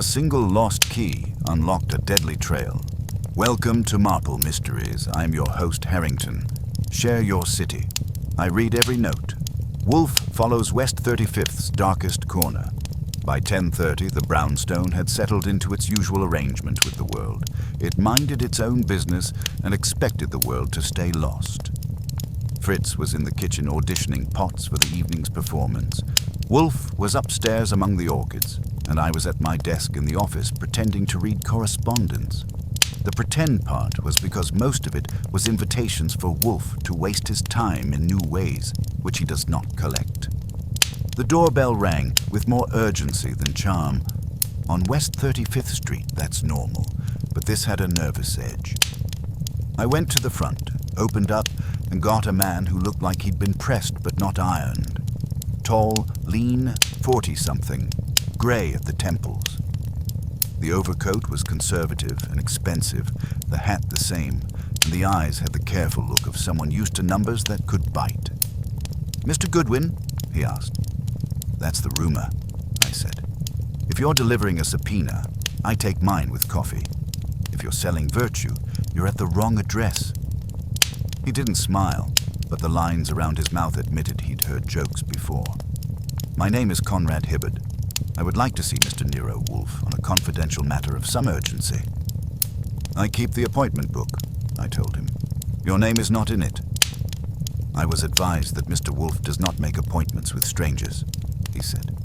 A single lost key unlocked a deadly trail. Welcome to Marple Mysteries. I'm your host, Harrington. Share your city. I read every note. Wolfe follows West 35th's darkest corner. By 10:30, the brownstone had settled into its usual arrangement with the world. It minded its own business and expected the world to stay lost. Fritz was in the kitchen auditioning pots for the evening's performance. Wolfe was upstairs among the orchids, and I was at my desk in the office pretending to read correspondence. The pretend part was because most of it was invitations for Wolfe to waste his time in new ways, which he does not collect. The doorbell rang with more urgency than charm. On West 35th Street, that's normal, but this had a nervous edge. I went to the front, opened up, and got a man who looked like he'd been pressed but not ironed. Tall, lean, 40-something, gray at the temples. The overcoat was conservative and expensive, the hat the same, and the eyes had the careful look of someone used to numbers that could bite. "Mr. Goodwin?" he asked. "That's the rumor," I said. "If you're delivering a subpoena, I take mine with coffee. If you're selling virtue, you're at the wrong address." He didn't smile, but the lines around his mouth admitted he'd heard jokes before. "My name is Conrad Hibbard. I would like to see Mr. Nero Wolfe on a confidential matter of some urgency." "I keep the appointment book," I told him. "Your name is not in it." "I was advised that Mr. Wolfe does not make appointments with strangers," he said.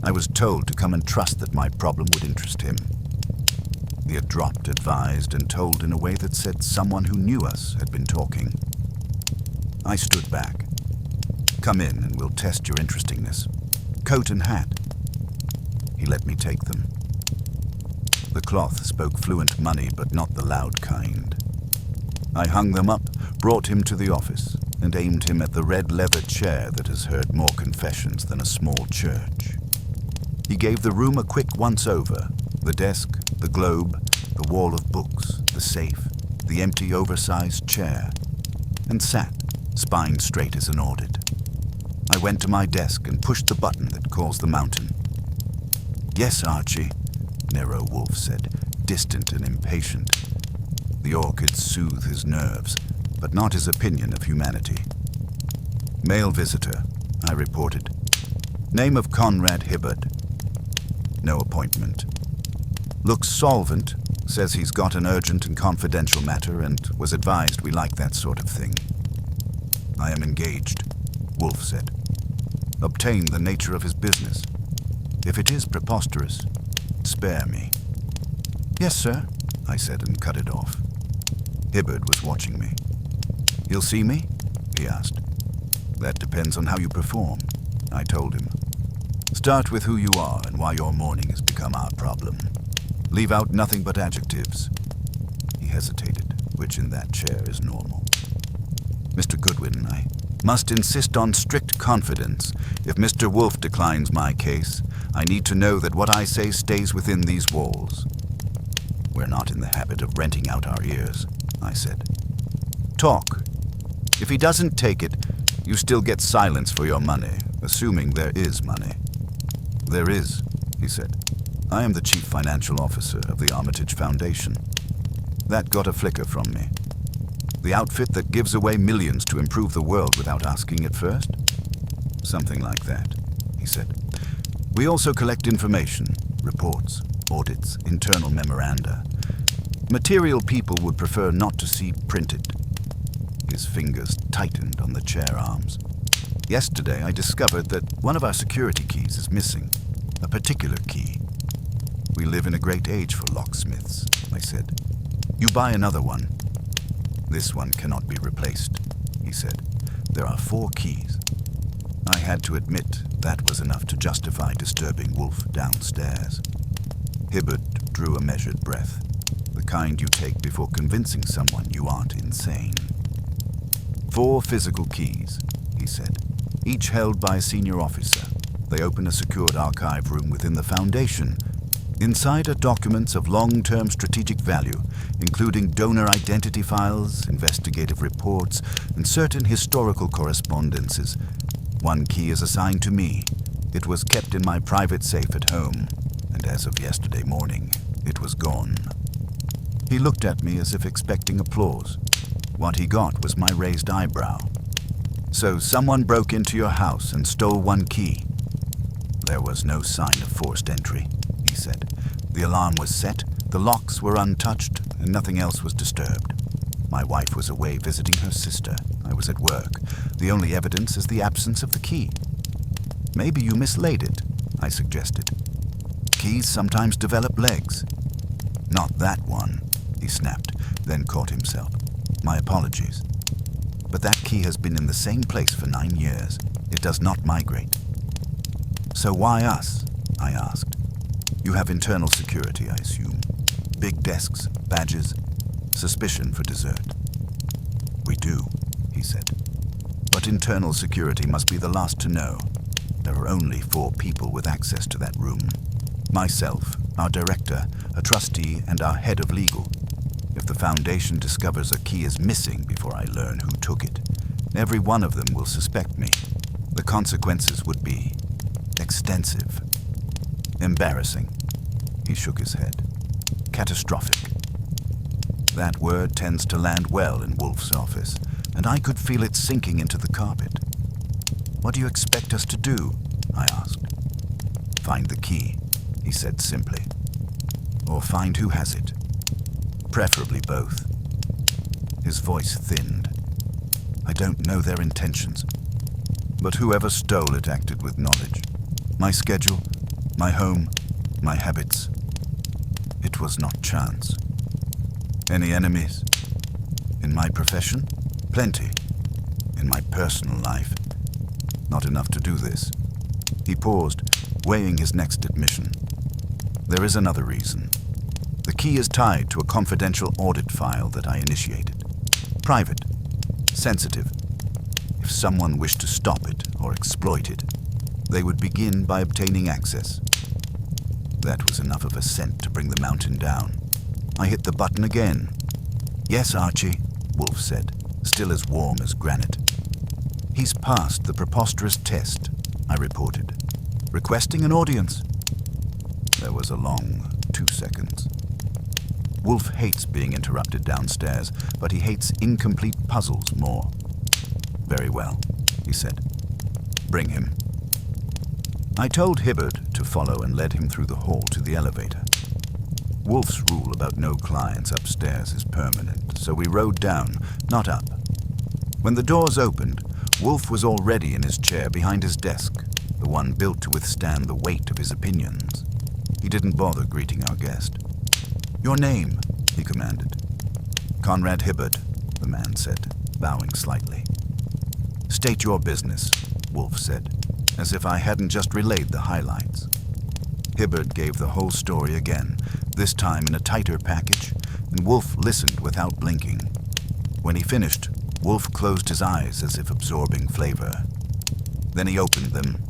"I was told to come and trust that my problem would interest him." He had dropped advised and told in a way that said someone who knew us had been talking. I stood back. "Come in and we'll test your interestingness. Coat and hat." He let me take them. The cloth spoke fluent money, but not the loud kind. I hung them up, brought him to the office, and aimed him at the red leather chair that has heard more confessions than a small church. He gave the room a quick once-over: the desk, the globe, the wall of books, the safe, the empty oversized chair, and sat, spine straight as an audit. I went to my desk and pushed the button that calls the mountain. "Yes, Archie," Nero Wolfe said, distant and impatient. The orchids soothed his nerves, but not his opinion of humanity. "Male visitor," I reported. "Name of Conrad Hibbard. No appointment. Looks solvent, says he's got an urgent and confidential matter and was advised we like that sort of thing." "I am engaged," Wolfe said. "Obtain the nature of his business. If it is preposterous, spare me." "Yes, sir," I said and cut it off. Hibbard was watching me. "He'll see me?" he asked. "That depends on how you perform," I told him. "Start with who you are and why your mourning has become our problem. Leave out nothing but adjectives." He hesitated, which in that chair is normal. "Mr. Goodwin, I must insist on strict confidence. If Mr. Wolfe declines my case, I need to know that what I say stays within these walls." "We're not in the habit of renting out our ears," I said. "Talk. If he doesn't take it, you still get silence for your money, assuming there is money." "There is," he said. "I am the chief financial officer of the Armitage Foundation." That got a flicker from me. "The outfit that gives away millions to improve the world without asking it first?" "Something like that," he said. "We also collect information, reports, audits, internal memoranda. Material people would prefer not to see printed." His fingers tightened on the chair arms. "Yesterday I discovered that one of our security keys is missing, a particular key. We live in a great age for locksmiths," I said. "You buy another one." "This one cannot be replaced," he said. "There are 4 keys." I had to admit that was enough to justify disturbing Wolfe downstairs. Hibbard drew a measured breath, the kind you take before convincing someone you aren't insane. 4 physical keys, he said, each held by a senior officer. They open a secured archive room within the Foundation. Inside are documents of long-term strategic value, including donor identity files, investigative reports, and certain historical correspondences. 1 key is assigned to me. It was kept in my private safe at home, and and as of yesterday morning, it was gone. He looked at me as if expecting applause. What he got was my raised eyebrow. So someone broke into your house and stole one key. There was no sign of forced entry, he said. The alarm was set, the locks were untouched, and nothing else was disturbed. My wife was away visiting her sister. I was at work. The only evidence is the absence of the key. Maybe you mislaid it, I suggested. Keys sometimes develop legs. Not that one, he snapped, then caught himself. My apologies. But that key has been in the same place for 9 years. It does not migrate. So why us? I asked. You have internal security, I assume. Big desks, badges, suspicion for dessert. We do, he said. But internal security must be the last to know. There are only 4 people with access to that room. Myself, our director, a trustee, and our head of legal. If the Foundation discovers a key is missing before I learn who took it, every one of them will suspect me. The consequences would be extensive. Embarrassing. He shook his head. Catastrophic. That word tends to land well in Wolfe's office, and I could feel it sinking into the carpet. What do you expect us to do? I asked. Find the key, he said simply. Or find who has it. Preferably both. His voice thinned. I don't know their intentions, but whoever stole it acted with knowledge. My schedule, my home, my habits. It was not chance. Any enemies? In my profession? Plenty. In my personal life? Not enough to do this. He paused, weighing his next admission. There is another reason. The key is tied to a confidential audit file that I initiated. Private. Sensitive. If someone wished to stop it or exploit it, they would begin by obtaining access. That was enough of a scent to bring the mountain down. I hit the button again. Yes, Archie, Wolfe said, still as warm as granite. He's passed the preposterous test, I reported. Requesting an audience. There was a long 2 seconds. Wolfe hates being interrupted downstairs, but he hates incomplete puzzles more. Very well, he said. Bring him. I told Hibbard to follow and led him through the hall to the elevator. Wolfe's rule about no clients upstairs is permanent, so we rode down, not up. When the doors opened, Wolfe was already in his chair behind his desk, the one built to withstand the weight of his opinions. He didn't bother greeting our guest. Your name, he commanded. Conrad Hibbard, the man said, bowing slightly. State your business, Wolfe said, as if I hadn't just relayed the highlights. Hibbard gave the whole story again, this time in a tighter package, and Wolfe listened without blinking. When he finished, Wolfe closed his eyes as if absorbing flavor. Then he opened them.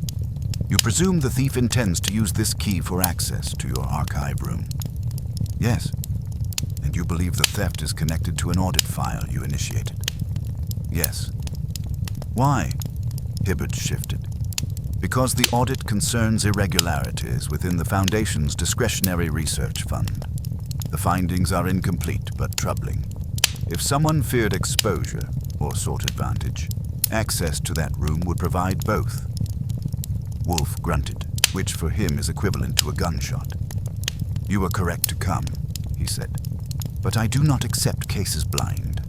You presume the thief intends to use this key for access to your archive room? Yes. And you believe the theft is connected to an audit file you initiated? Yes. Why? Hibbard shifted. Because the audit concerns irregularities within the Foundation's discretionary research fund. The findings are incomplete but troubling. If someone feared exposure or sought advantage, access to that room would provide both. Wolfe grunted, which for him is equivalent to a gunshot. You were correct to come, he said, but I do not accept cases blind.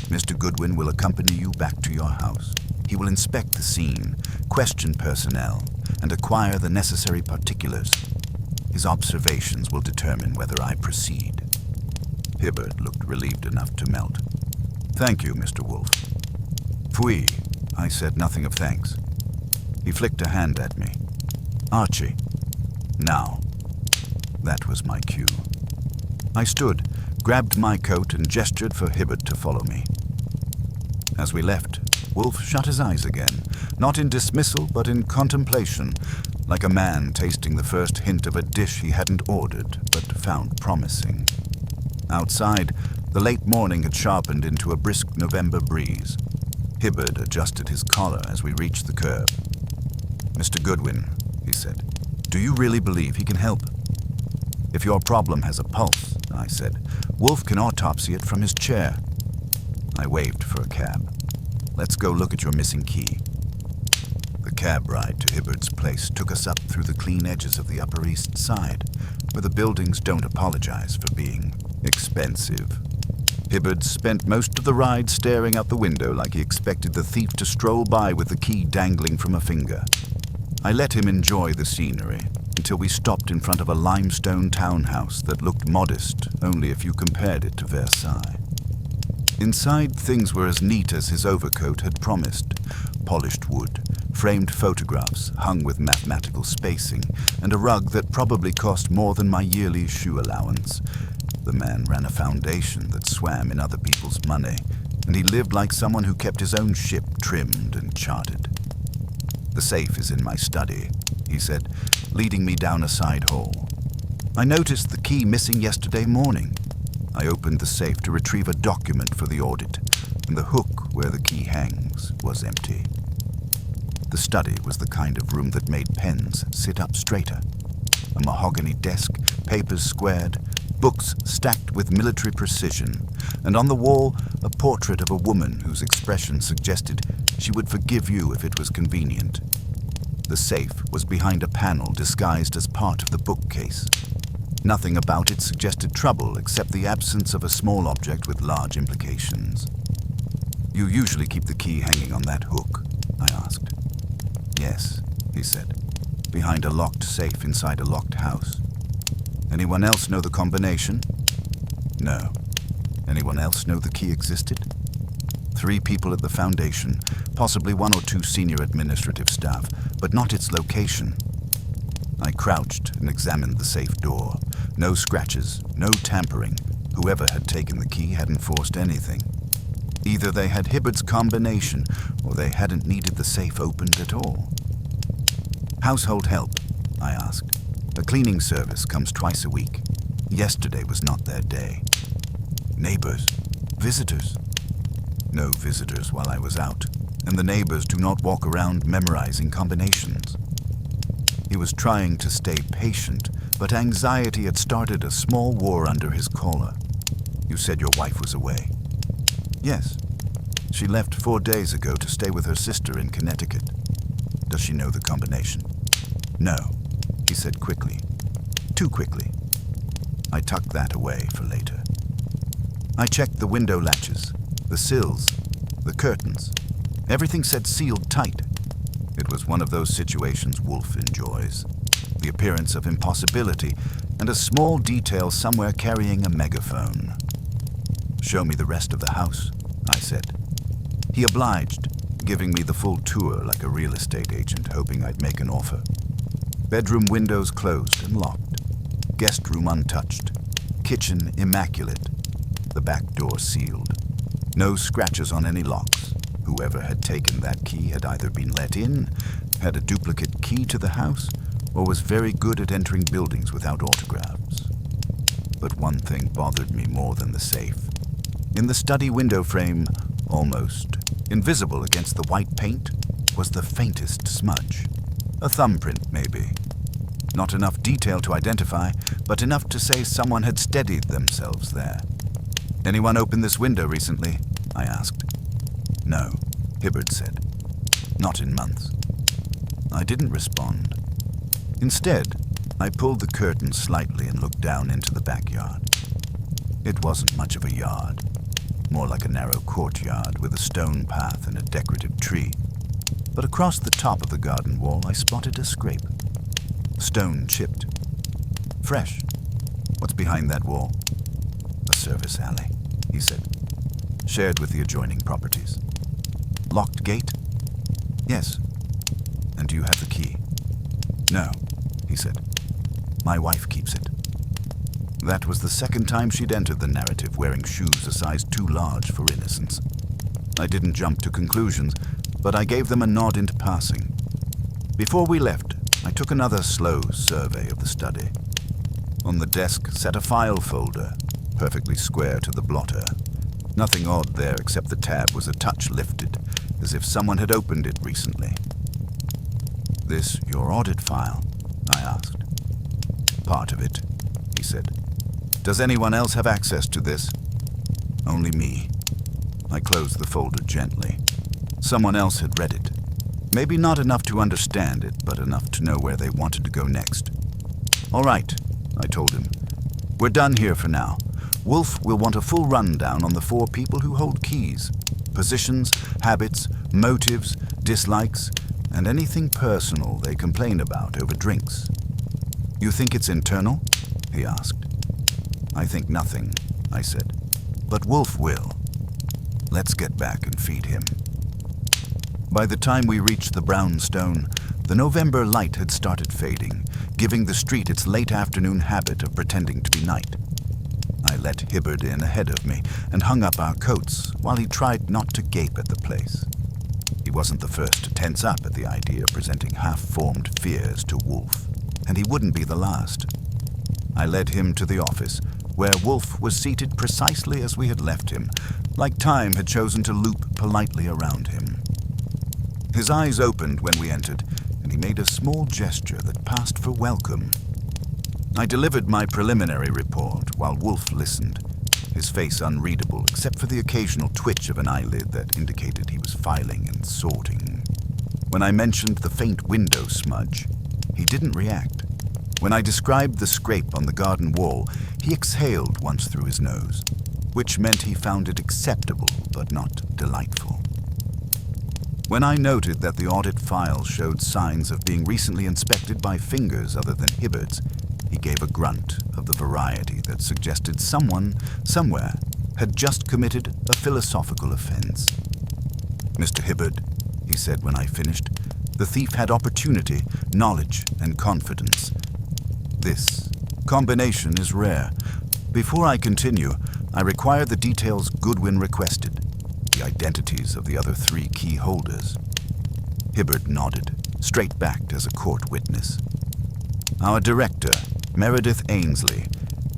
Mr. Goodwin will accompany you back to your house. He will inspect the scene, question personnel, and acquire the necessary particulars. His observations will determine whether I proceed. Hibbard looked relieved enough to melt. Thank you, Mr. Wolfe. Pfui, I said nothing of thanks. He flicked a hand at me. Archie. Now. That was my cue. I stood, grabbed my coat, and gestured for Hibbard to follow me. As we left, Wolfe shut his eyes again, not in dismissal, but in contemplation, like a man tasting the first hint of a dish he hadn't ordered, but found promising. Outside, the late morning had sharpened into a brisk November breeze. Hibbard adjusted his collar as we reached the curb. Mr. Goodwin, he said, do you really believe he can help? If your problem has a pulse, I said, Wolfe can autopsy it from his chair. I waved for a cab. Let's go look at your missing key. The cab ride to Hibbard's place took us up through the clean edges of the Upper East Side, where the buildings don't apologize for being expensive. Hibbard spent most of the ride staring out the window like he expected the thief to stroll by with the key dangling from a finger. I let him enjoy the scenery until we stopped in front of a limestone townhouse that looked modest only if you compared it to Versailles. Inside, things were as neat as his overcoat had promised. Polished wood, framed photographs hung with mathematical spacing, and a rug that probably cost more than my yearly shoe allowance. The man ran a foundation that swam in other people's money, and he lived like someone who kept his own ship trimmed and charted. The safe is in my study, he said, leading me down a side hall. I noticed the key missing yesterday morning. I opened the safe to retrieve a document for the audit, and the hook where the key hangs was empty. The study was the kind of room that made pens sit up straighter. A mahogany desk, papers squared, books stacked with military precision, and on the wall a portrait of a woman whose expression suggested she would forgive you if it was convenient. The safe was behind a panel disguised as part of the bookcase. Nothing about it suggested trouble except the absence of a small object with large implications. You usually keep the key hanging on that hook, I asked. Yes, he said, behind a locked safe inside a locked house. Anyone else know the combination? No. Anyone else know the key existed? 3 people at the Foundation, possibly 1 or 2 senior administrative staff, but not its location. I crouched and examined the safe door. No scratches, no tampering. Whoever had taken the key hadn't forced anything. Either they had Hibbard's combination, or they hadn't needed the safe opened at all. Household help, I asked. A cleaning service comes twice a week. Yesterday was not their day. Neighbors? Visitors? No visitors while I was out, and the neighbors do not walk around memorizing combinations. He was trying to stay patient, but anxiety had started a small war under his collar. You said your wife was away. Yes. She left 4 days ago to stay with her sister in Connecticut. Does she know the combination? No, he said quickly. Too quickly. I tucked that away for later. I checked the window latches, the sills, the curtains. Everything said sealed tight. It was one of those situations Wolfe enjoys. The appearance of impossibility and a small detail somewhere carrying a megaphone. Show me the rest of the house, I said. He obliged, giving me the full tour like a real estate agent hoping I'd make an offer. Bedroom windows closed and locked. Guest room untouched. Kitchen immaculate. The back door sealed. No scratches on any locks. Whoever had taken that key had either been let in, had a duplicate key to the house, or was very good at entering buildings without autographs. But one thing bothered me more than the safe. In the study window frame, almost invisible against the white paint, was the faintest smudge. A thumbprint, maybe. Not enough detail to identify, but enough to say someone had steadied themselves there. Anyone opened this window recently? I asked. No, Hibbard said. Not in months. I didn't respond. Instead, I pulled the curtain slightly and looked down into the backyard. It wasn't much of a yard, more like a narrow courtyard with a stone path and a decorative tree. But across the top of the garden wall, I spotted a scrape. Stone chipped. Fresh. What's behind that wall? A service alley, he said. Shared with the adjoining properties. Locked gate? Yes. And do you have the key? No, he said. My wife keeps it. That was the second time she'd entered the narrative wearing shoes a size too large for innocence. I didn't jump to conclusions, but I gave them a nod into passing. Before we left, I took another slow survey of the study. On the desk sat a file folder, perfectly square to the blotter. Nothing odd there except the tab was a touch lifted, as if someone had opened it recently. This your audit file? I asked. Part of it, he said. "Does anyone else have access to this?" "Only me." I closed the folder gently. Someone else had read it. Maybe not enough to understand it, but enough to know where they wanted to go next. "All right," I told him. "We're done here for now. Wolfe will want a full rundown on the 4 people who hold keys. Positions, habits, motives, dislikes, and anything personal they complain about over drinks." "You think it's internal?" he asked. "I think nothing," I said. "But Wolfe will. Let's get back and feed him." By the time we reached the brownstone, the November light had started fading, giving the street its late afternoon habit of pretending to be night. I let Hibbard in ahead of me and hung up our coats while he tried not to gape at the place. He wasn't the first to tense up at the idea of presenting half-formed fears to Wolfe, and he wouldn't be the last. I led him to the office, where Wolfe was seated precisely as we had left him, like time had chosen to loop politely around him. His eyes opened when we entered, and he made a small gesture that passed for welcome. I delivered my preliminary report while Wolfe listened, his face unreadable except for the occasional twitch of an eyelid that indicated he was filing and sorting. When I mentioned the faint window smudge, he didn't react. When I described the scrape on the garden wall, he exhaled once through his nose, which meant he found it acceptable but not delightful. When I noted that the audit file showed signs of being recently inspected by fingers other than Hibbard's, he gave a grunt of the variety that suggested someone, somewhere, had just committed a philosophical offense. "Mr. Hibbard," he said when I finished, "the thief had opportunity, knowledge, and confidence. This combination is rare. Before I continue, I require the details Goodwin requested, the identities of the other 3 key holders." Hibbard nodded, straight-backed as a court witness. "Our director, Meredith Ainsley.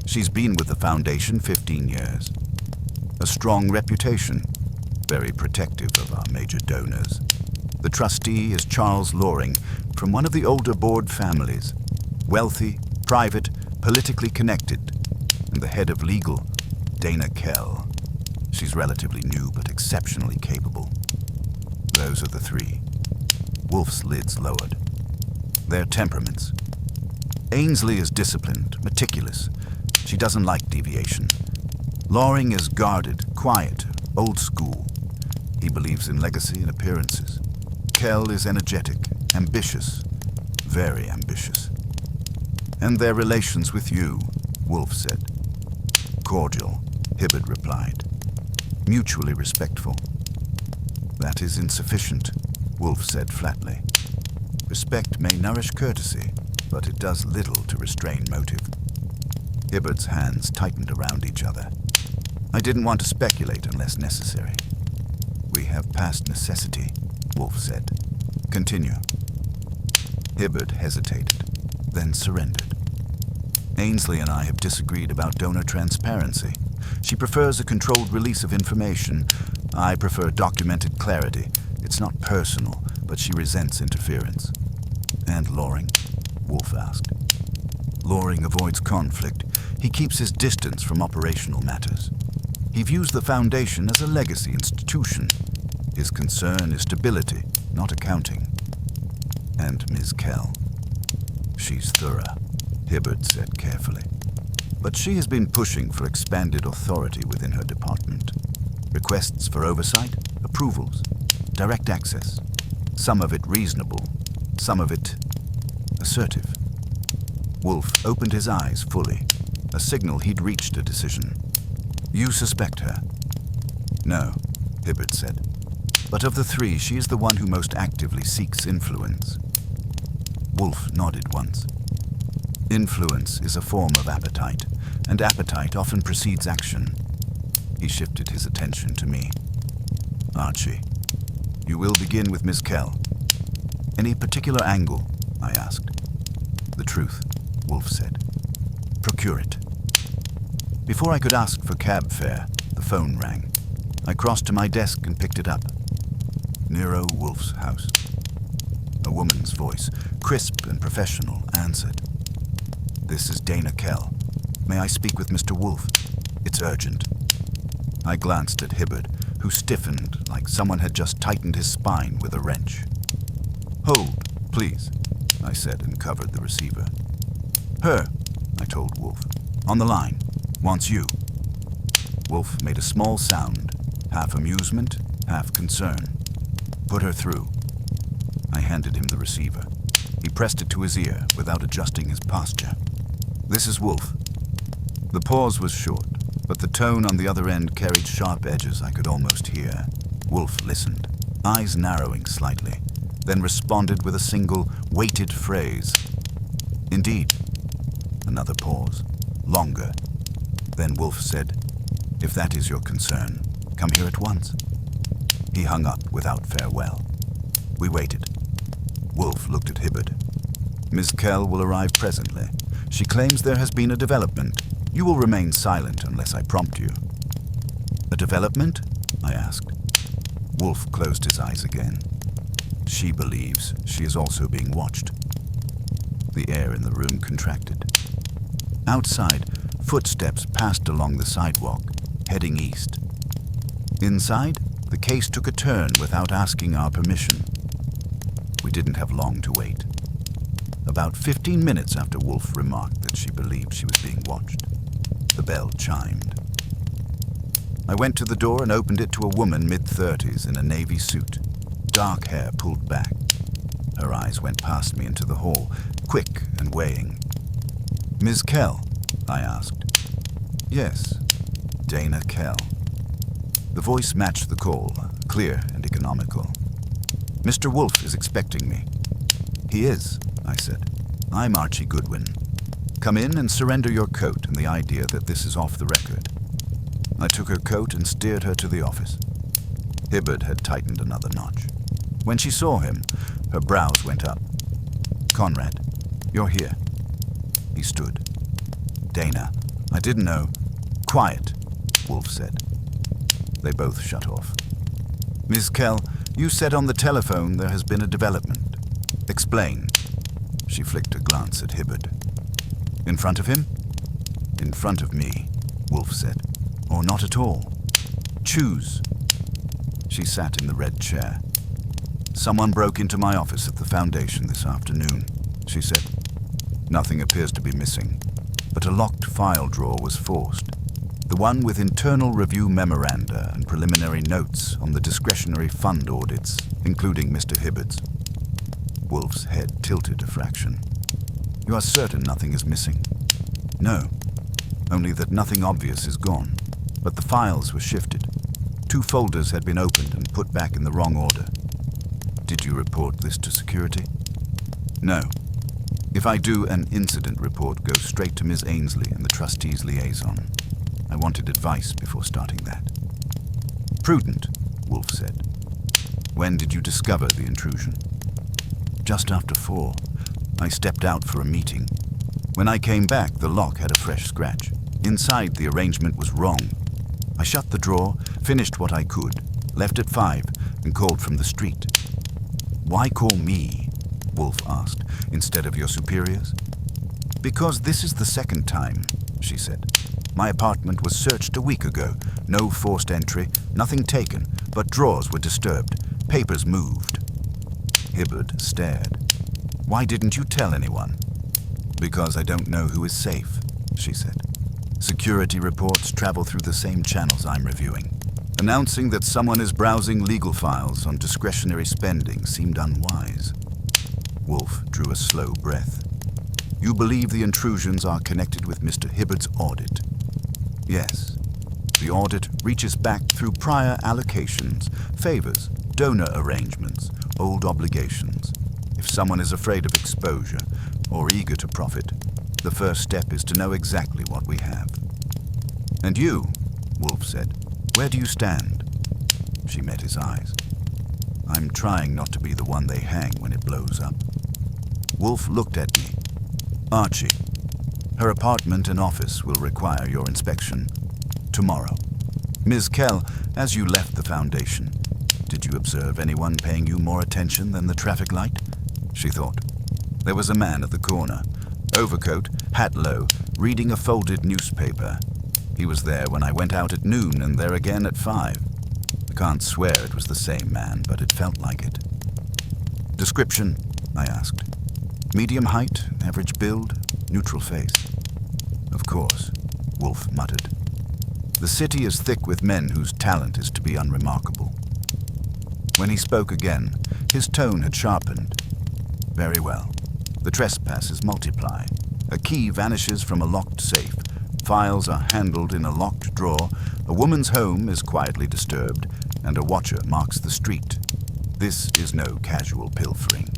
She's been with the Foundation 15 years. A strong reputation, very protective of our major donors. The trustee is Charles Loring, from one of the older board families. Wealthy, private, politically connected. And the head of legal, Dana Kell. She's relatively new but exceptionally capable. Those are the 3. Wolfe's lids lowered. Their temperaments. Ainsley is disciplined, meticulous. She doesn't like deviation. Loring is guarded, quiet, old school. He believes in legacy and appearances. Kell is energetic, ambitious, very ambitious. "And their relations with you," Wolfe said. "Cordial," Hibbard replied. "Mutually respectful." "That is insufficient," Wolfe said flatly. "Respect may nourish courtesy, but it does little to restrain motive." Hibbard's hands tightened around each other. "I didn't want to speculate unless necessary." "We have passed necessity," Wolfe said. "Continue." Hibbard hesitated, then surrendered. "Ainsley and I have disagreed about donor transparency. She prefers a controlled release of information. I prefer documented clarity. It's not personal, but she resents interference." "And Loring?" Wolfe asked. "Loring avoids conflict. He keeps his distance from operational matters. He views the Foundation as a legacy institution. His concern is stability, not accounting." "And Ms. Kell?" "She's thorough," Hibbard said carefully. "But she has been pushing for expanded authority within her department. Requests for oversight, approvals, direct access. Some of it reasonable, some of it assertive." Wolfe opened his eyes fully, a signal he'd reached a decision. "You suspect her?" "No," Hibbard said. "But of the 3, she is the one who most actively seeks influence." Wolfe nodded once. "Influence is a form of appetite, and appetite often precedes action." He shifted his attention to me. "Archie, you will begin with Miss Kell." "Any particular angle?" I asked. "The truth," Wolfe said. "Procure it." Before I could ask for cab fare, the phone rang. I crossed to my desk and picked it up. Nero Wolfe's house. A woman's voice, crisp and professional, answered. "This is Dana Kell." May I speak with Mr. Wolfe? It's urgent. I glanced at Hibbard, who stiffened like someone had just tightened his spine with a wrench. Hold, please, I said and covered the receiver. Her, I told Wolfe. On the line. Wants you. Wolfe made a small sound, half amusement, half concern. Put her through. I handed him the receiver. He pressed it to his ear without adjusting his posture. This is Wolfe. The pause was short, but the tone on the other end carried sharp edges I could almost hear. Wolfe listened, eyes narrowing slightly, then responded with a single, weighted phrase. Indeed. Another pause, longer. Then Wolfe said, If that is your concern, come here at once. He hung up without farewell. We waited. Wolfe looked at Hibbard. Miss Kell will arrive presently. She claims there has been a development. You will remain silent unless I prompt you. A development? I asked. Wolfe closed his eyes again. She believes she is also being watched. The air in the room contracted. Outside, footsteps passed along the sidewalk, heading east. Inside, the case took a turn without asking our permission. We didn't have long to wait. About 15 minutes after Wolfe remarked that she believed she was being watched, the bell chimed. I went to the door and opened it to a woman mid-30s in a navy suit, dark hair pulled back. Her eyes went past me into the hall, quick and weighing. Ms. Kell? I asked. Yes, Dana Kell. The voice matched the call, clear and economical. Mr. Wolfe is expecting me. He is, I said. I'm Archie Goodwin. Come in and surrender your coat and the idea that this is off the record. I took her coat and steered her to the office. Hibbard had tightened another notch. When she saw him, her brows went up. Conrad, you're here. He stood. Dana, I didn't know. Quiet, Wolfe said. They both shut off. Ms. Kell, you said on the telephone there has been a development. Explain. She flicked a glance at Hibbard. In front of him? In front of me, Wolfe said. Or not at all. Choose. She sat in the red chair. Someone broke into my office at the Foundation this afternoon, she said. Nothing appears to be missing, but a locked file drawer was forced. The one with internal review memoranda and preliminary notes on the discretionary fund audits, including Mr. Hibbard's. Wolfe's head tilted a fraction. You are certain nothing is missing? No, only that nothing obvious is gone, but the files were shifted. 2 folders had been opened and put back in the wrong order. Did you report this to security? No. If I do, an incident report goes straight to Ms. Ainsley and the trustees' liaison. I wanted advice before starting that. Prudent, Wolfe said. When did you discover the intrusion? Just after 4. I stepped out for a meeting. When I came back, the lock had a fresh scratch. Inside, the arrangement was wrong. I shut the drawer, finished what I could, left at 5, and called from the street. Why call me? Wolfe asked, instead of your superiors. Because this is the second time, she said. My apartment was searched a week ago. No forced entry, nothing taken, but drawers were disturbed, papers moved. Hibbard stared. Why didn't you tell anyone? Because I don't know who is safe, she said. Security reports travel through the same channels I'm reviewing. Announcing that someone is browsing legal files on discretionary spending seemed unwise. Wolfe drew a slow breath. You believe the intrusions are connected with Mr. Hibbard's audit? Yes. The audit reaches back through prior allocations, favors, donor arrangements, old obligations. If someone is afraid of exposure or eager to profit, the first step is to know exactly what we have. And you, Wolfe said, where do you stand? She met his eyes. I'm trying not to be the one they hang when it blows up. Wolfe looked at me. Archie, her apartment and office will require your inspection tomorrow. Ms. Kell, as you left the Foundation, did you observe anyone paying you more attention than the traffic light? She thought. There was a man at the corner, overcoat, hat low, reading a folded newspaper. He was there when I went out at noon and there again at 5. I can't swear it was the same man, but it felt like it. Description, I asked. Medium height, average build, neutral face. Of course, Wolfe muttered. The city is thick with men whose talent is to be unremarkable. When he spoke again, his tone had sharpened. Very well. The trespasses multiply. A key vanishes from a locked safe. Files are handled in a locked drawer. A woman's home is quietly disturbed, and a watcher marks the street. This is no casual pilfering.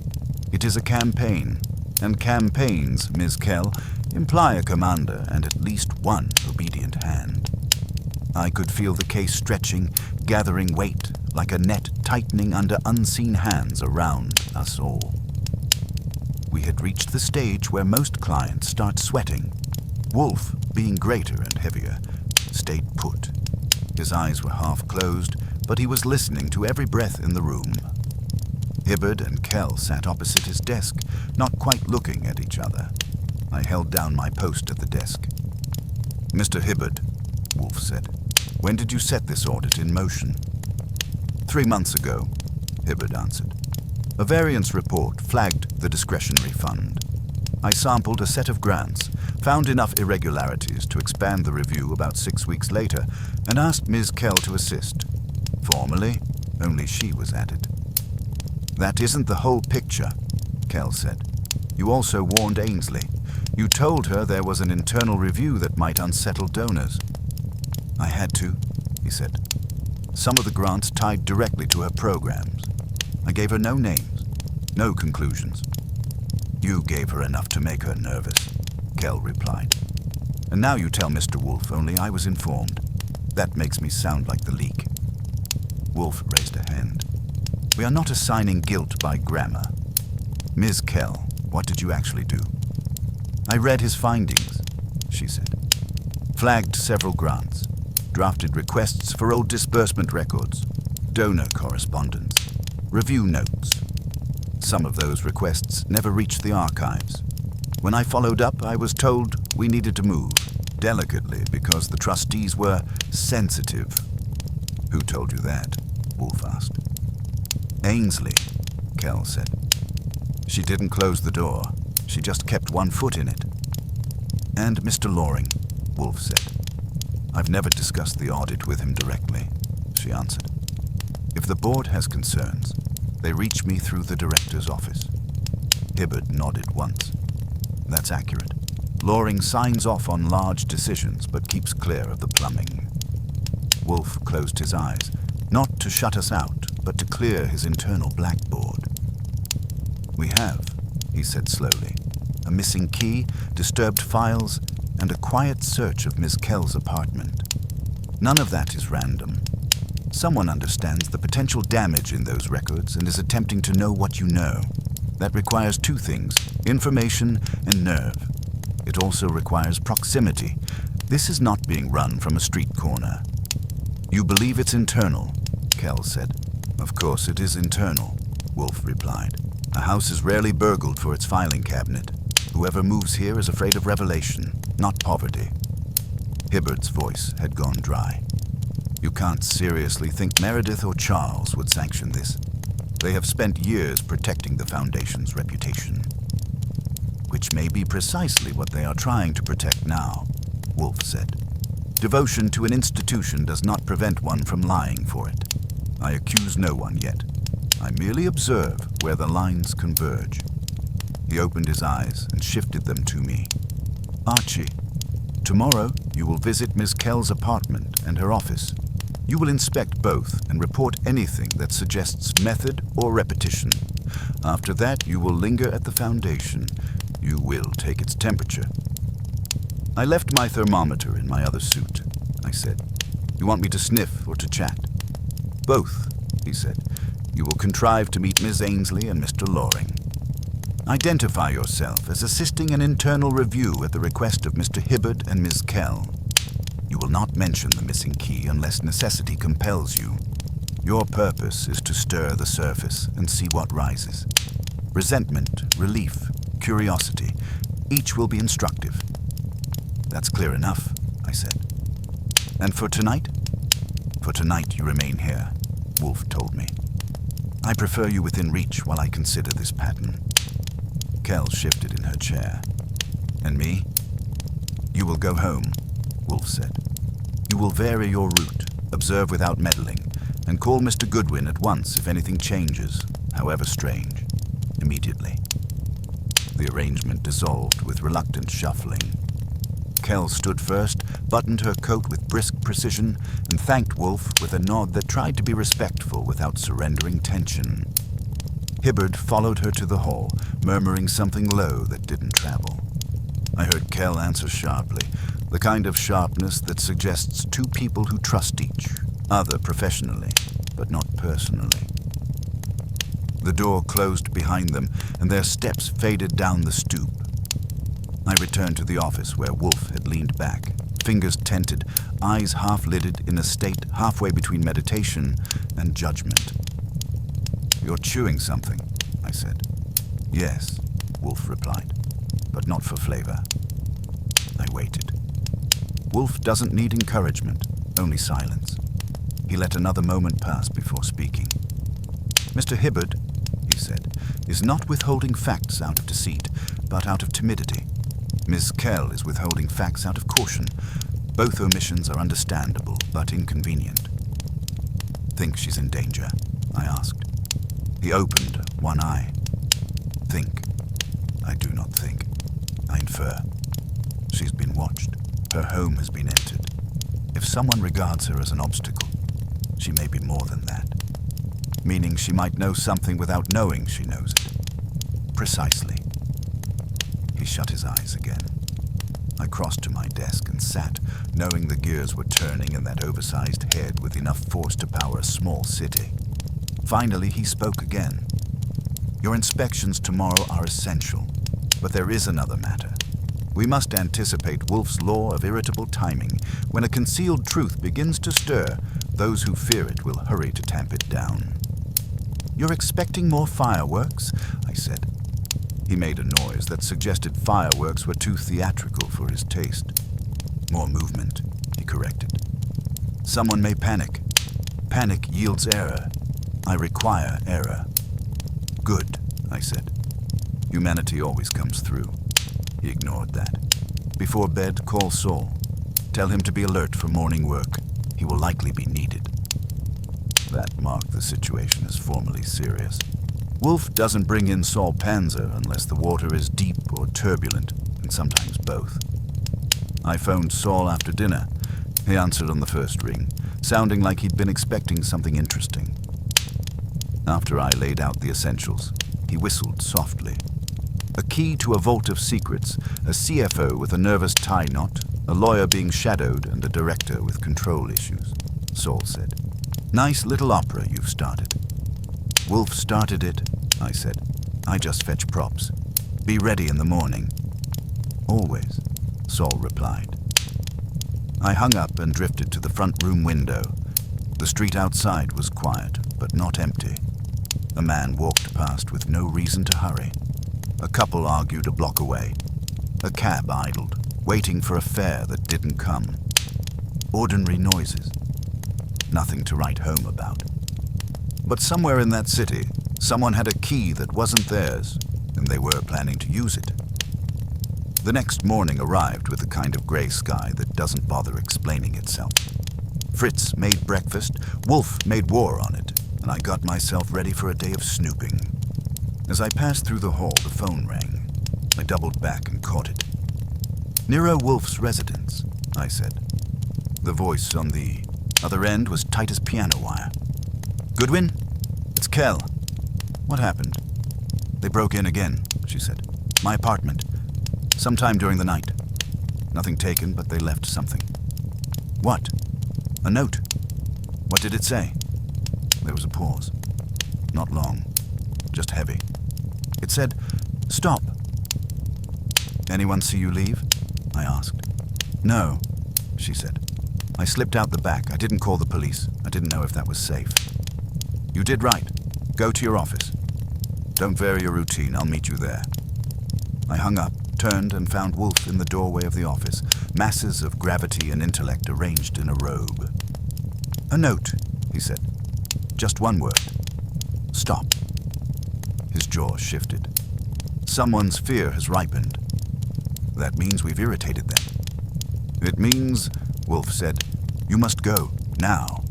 It is a campaign, and campaigns, Ms. Kell, imply a commander and at least one obedient hand. I could feel the case stretching, gathering weight, like a net tightening under unseen hands around us all. We had reached the stage where most clients start sweating. Wolfe, being greater and heavier, stayed put. His eyes were half closed, but he was listening to every breath in the room. Hibbard and Kell sat opposite his desk, not quite looking at each other. I held down my post at the desk. Mr. Hibbard, Wolfe said, when did you set this audit in motion? 3 months ago, Hibbard answered. A variance report flagged the discretionary fund. I sampled a set of grants, found enough irregularities to expand the review about 6 weeks later, and asked Ms. Kell to assist. Formally, only she was added. That isn't the whole picture, Kell said. You also warned Ainsley. You told her there was an internal review that might unsettle donors. I had to, he said. Some of the grants tied directly to her programs. I gave her no names, no conclusions. You gave her enough to make her nervous, Kell replied. And now you tell Mr. Wolfe only I was informed. That makes me sound like the leak. Wolfe raised a hand. We are not assigning guilt by grammar. Ms. Kell, what did you actually do? I read his findings, she said. Flagged several grants. Drafted requests for old disbursement records. Donor correspondence. Review notes. Some of those requests never reached the archives. When I followed up, I was told we needed to move, delicately, because the trustees were sensitive. Who told you that? Wolfe asked. Ainsley, Kell said. She didn't close the door. She just kept one foot in it. And Mr. Loring, Wolfe said. I've never discussed the audit with him directly, she answered. If the board has concerns, they reach me through the director's office. Hibbard nodded once. That's accurate. Loring signs off on large decisions, but keeps clear of the plumbing. Wolfe closed his eyes, not to shut us out, but to clear his internal blackboard. We have, he said slowly, a missing key, disturbed files, and a quiet search of Miss Kell's apartment. None of that is random. Someone understands the potential damage in those records and is attempting to know what you know. That requires two things, information and nerve. It also requires proximity. This is not being run from a street corner. You believe it's internal, Kell said. Of course it is internal, Wolfe replied. A house is rarely burgled for its filing cabinet. Whoever moves here is afraid of revelation, not poverty. Hibbard's voice had gone dry. You can't seriously think Meredith or Charles would sanction this. They have spent years protecting the Foundation's reputation. Which may be precisely what they are trying to protect now, Wolfe said. Devotion to an institution does not prevent one from lying for it. I accuse no one yet. I merely observe where the lines converge. He opened his eyes and shifted them to me. Archie, tomorrow you will visit Miss Kell's apartment and her office. You will inspect both and report anything that suggests method or repetition. After that, you will linger at the Foundation. You will take its temperature. I left my thermometer in my other suit, I said. You want me to sniff or to chat? Both, he said. You will contrive to meet Miss Ainsley and Mr. Loring. Identify yourself as assisting an internal review at the request of Mr. Hibbard and Ms. Kell. You will not mention the missing key unless necessity compels you. Your purpose is to stir the surface and see what rises. Resentment, relief, curiosity. Each will be instructive. That's clear enough, I said. And for tonight? For tonight you remain here, Wolfe told me. I prefer you within reach while I consider this pattern. Kell shifted in her chair. And me? You will go home, Wolfe said. You will vary your route, observe without meddling, and call Mr. Goodwin at once if anything changes, however strange, immediately. The arrangement dissolved with reluctant shuffling. Kell stood first, buttoned her coat with brisk precision, and thanked Wolfe with a nod that tried to be respectful without surrendering tension. Hibbard followed her to the hall, murmuring something low that didn't travel. I heard Kell answer sharply, the kind of sharpness that suggests two people who trust each other professionally, but not personally. The door closed behind them, and their steps faded down the stoop. I returned to the office where Wolfe had leaned back, fingers tented, eyes half-lidded in a state halfway between meditation and judgment. You're chewing something, I said. Yes, Wolfe replied, but not for flavor. I waited. Wolfe doesn't need encouragement, only silence. He let another moment pass before speaking. Mr. Hibbard, he said, is not withholding facts out of deceit, but out of timidity. Miss Kell is withholding facts out of caution. Both omissions are understandable, but inconvenient. Think she's in danger? I asked. He opened one eye. Think. I do not think. I infer. She's been watched. Her home has been entered. If someone regards her as an obstacle, she may be more than that. Meaning she might know something without knowing she knows it. Precisely. He shut his eyes again. I crossed to my desk and sat, knowing the gears were turning in that oversized head with enough force to power a small city. Finally, he spoke again. Your inspections tomorrow are essential, but there is another matter. We must anticipate Wolfe's law of irritable timing. When a concealed truth begins to stir, those who fear it will hurry to tamp it down. You're expecting more fireworks? I said. He made a noise that suggested fireworks were too theatrical for his taste. More movement, he corrected. Someone may panic. Panic yields error. I require error. Good, I said. Humanity always comes through. He ignored that. Before bed, call Saul. Tell him to be alert for morning work. He will likely be needed. That marked the situation as formally serious. Wolfe doesn't bring in Saul Panzer unless the water is deep or turbulent, and sometimes both. I phoned Saul after dinner. He answered on the first ring, sounding like he'd been expecting something interesting. After I laid out the essentials, he whistled softly. A key to a vault of secrets, a CFO with a nervous tie knot, a lawyer being shadowed, and a director with control issues, Saul said. Nice little opera you've started. Wolfe started it, I said. I just fetch props. Be ready in the morning. Always, Saul replied. I hung up and drifted to the front room window. The street outside was quiet, but not empty. A man walked past with no reason to hurry. A couple argued a block away. A cab idled, waiting for a fare that didn't come. Ordinary noises. Nothing to write home about. But somewhere in that city, someone had a key that wasn't theirs, and they were planning to use it. The next morning arrived with the kind of gray sky that doesn't bother explaining itself. Fritz made breakfast, Wolfe made war on it, and I got myself ready for a day of snooping. As I passed through the hall, the phone rang. I doubled back and caught it. Nero Wolfe's residence, I said. The voice on the other end was tight as piano wire. Goodwin? It's Kell. What happened? They broke in again, she said. My apartment. Sometime during the night. Nothing taken, but they left something. What? A note. What did it say? There was a pause. Not long. Just heavy. It said, "Stop." Anyone see you leave? I asked. No, she said. I slipped out the back. I didn't call the police. I didn't know if that was safe. You did right. Go to your office. Don't vary your routine. I'll meet you there. I hung up turned and found Wolfe in the doorway of the office, masses of gravity and intellect arranged in a robe. "A note," he said. "Just one word. Stop." His jaw shifted. Someone's fear has ripened. That means we've irritated them. "It means," Wolfe said, "you must go, now.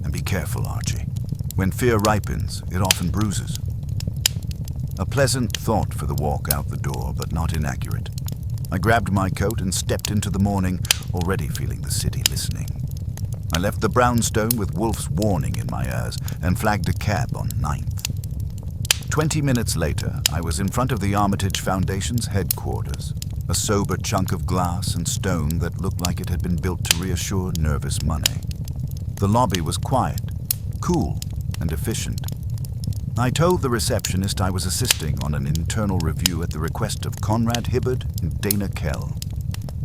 And be careful, Archie. When fear ripens, it often bruises." A pleasant thought for the walk out the door, but not inaccurate. I grabbed my coat and stepped into the morning, already feeling the city listening. I left the brownstone with Wolfe's warning in my ears and flagged a cab on 9th. 20 minutes later, I was in front of the Armitage Foundation's headquarters, a sober chunk of glass and stone that looked like it had been built to reassure nervous money. The lobby was quiet, cool, and efficient. I told the receptionist I was assisting on an internal review at the request of Conrad Hibbard and Dana Kell.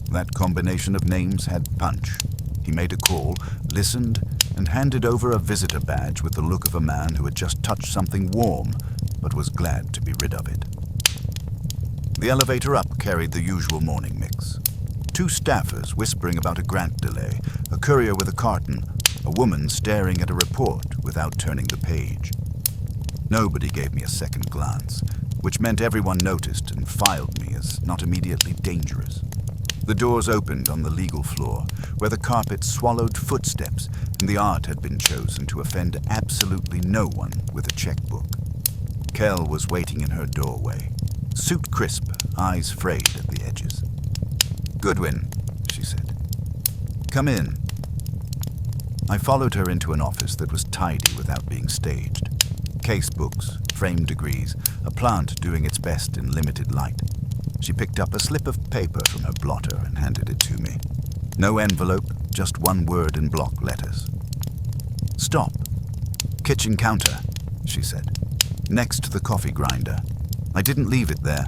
That combination of names had punch. He made a call, listened, and handed over a visitor badge with the look of a man who had just touched something warm, but was glad to be rid of it. The elevator up carried the usual morning mix. 2 staffers whispering about a grant delay, a courier with a carton, a woman staring at a report without turning the page. Nobody gave me a second glance, which meant everyone noticed and filed me as not immediately dangerous. The doors opened on the legal floor, where the carpet swallowed footsteps and the art had been chosen to offend absolutely no one with a checkbook. Kell was waiting in her doorway, suit crisp, eyes frayed at the edges. "Goodwin," she said. "Come in." I followed her into an office that was tidy without being staged. Case books, framed degrees, a plant doing its best in limited light. She picked up a slip of paper from her blotter and handed it to me. No envelope, just one word in block letters. "Stop. Kitchen counter," she said. "Next to the coffee grinder. I didn't leave it there.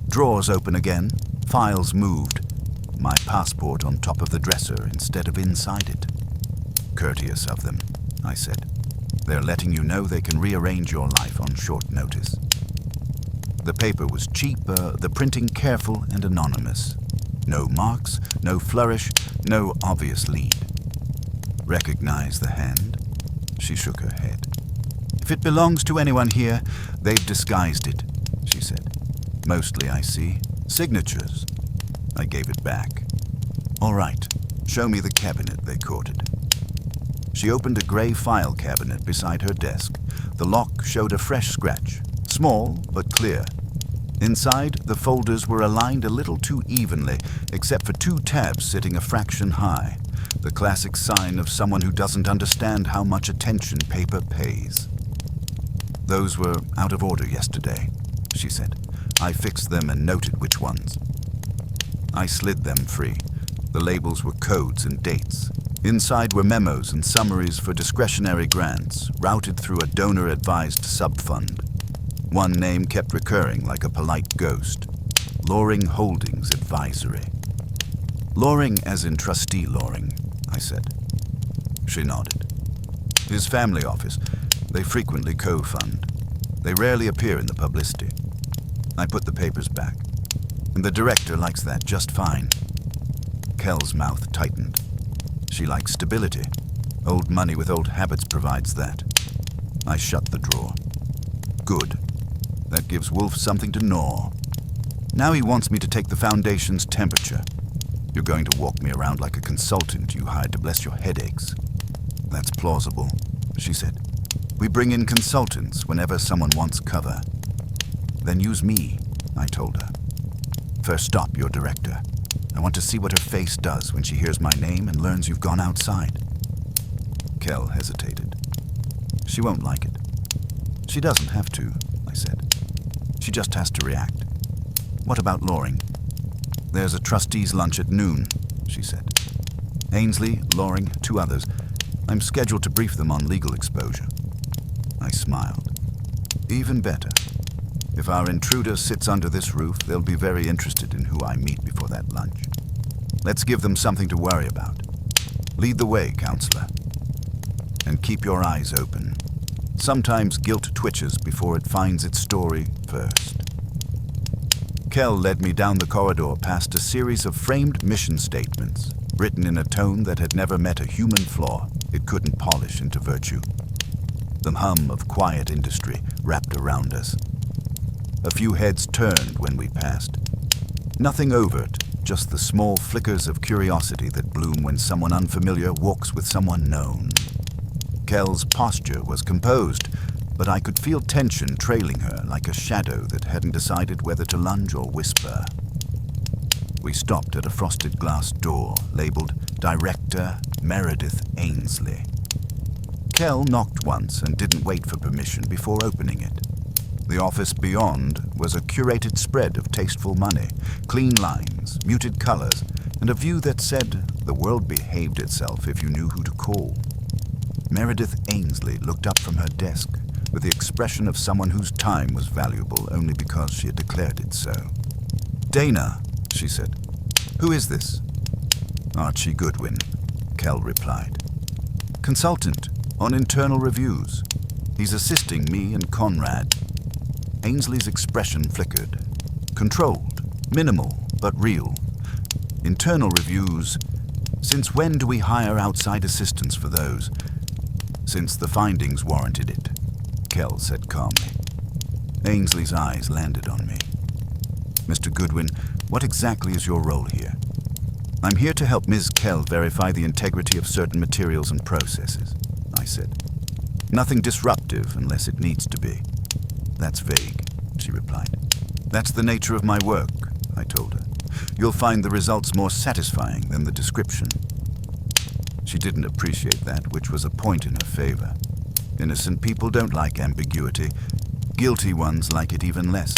Drawers open again, files moved. My passport on top of the dresser instead of inside it." "Courteous of them," I said. "They're letting you know they can rearrange your life on short notice." The paper was cheap, the printing careful and anonymous. No marks, no flourish, no obvious lead. "Recognize the hand?" She shook her head. "If it belongs to anyone here, they've disguised it," she said. "Mostly, I see. Signatures." I gave it back. "All right, show me the cabinet they courted." She opened a gray file cabinet beside her desk. The lock showed a fresh scratch, small but clear. Inside, the folders were aligned a little too evenly, except for 2 tabs sitting a fraction high, the classic sign of someone who doesn't understand how much attention paper pays. "Those were out of order yesterday," she said. "I fixed them and noted which ones." I slid them free. The labels were codes and dates. Inside were memos and summaries for discretionary grants, routed through a donor-advised sub-fund. One name kept recurring like a polite ghost. Loring Holdings Advisory. "Loring as in Trustee Loring," I said. She nodded. "His family office. They frequently co-fund. They rarely appear in the publicity." I put the papers back. "And the director likes that just fine." Kell's mouth tightened. "She likes stability. Old money with old habits provides that." I shut the drawer. "Good. That gives Wolfe something to gnaw. Now he wants me to take the Foundation's temperature. You're going to walk me around like a consultant you hired to bless your headaches." "That's plausible," she said. "We bring in consultants whenever someone wants cover." "Then use me," I told her. "First stop your director. I want to see what her face does when she hears my name and learns you've gone outside." Kell hesitated. "She won't like it." "She doesn't have to," I said. "She just has to react." "What about Loring?" "There's a trustees' lunch at noon," she said. "Ainsley, Loring, 2 others. I'm scheduled to brief them on legal exposure." I smiled. "Even better. If our intruder sits under this roof, they'll be very interested in who I meet before that lunch. Let's give them something to worry about. Lead the way, counselor. And keep your eyes open. Sometimes guilt twitches before it finds its story first." Kell led me down the corridor past a series of framed mission statements, written in a tone that had never met a human flaw it couldn't polish into virtue. The hum of quiet industry wrapped around us. A few heads turned when we passed. Nothing overt, just the small flickers of curiosity that bloom when someone unfamiliar walks with someone known. Kell's posture was composed, but I could feel tension trailing her like a shadow that hadn't decided whether to lunge or whisper. We stopped at a frosted glass door labeled Director Meredith Ainsley. Kell knocked once and didn't wait for permission before opening it. The office beyond was a curated spread of tasteful money, clean lines, muted colors, and a view that said the world behaved itself if you knew who to call. Meredith Ainsley looked up from her desk with the expression of someone whose time was valuable only because she had declared it so. "Dana," she said. "Who is this?" "Archie Goodwin," Kell replied. "Consultant on internal reviews. He's assisting me and Conrad." Ainsley's expression flickered. "Controlled, minimal, but real. Internal reviews. Since when do we hire outside assistance for those?" "Since the findings warranted it," Kell said calmly. Ainsley's eyes landed on me. "Mr. Goodwin, what exactly is your role here?" "I'm here to help Ms. Kell verify the integrity of certain materials and processes," I said. "Nothing disruptive unless it needs to be." "That's vague," she replied. "That's the nature of my work," I told her. "You'll find the results more satisfying than the description." She didn't appreciate that, which was a point in her favor. Innocent people don't like ambiguity. Guilty ones like it even less.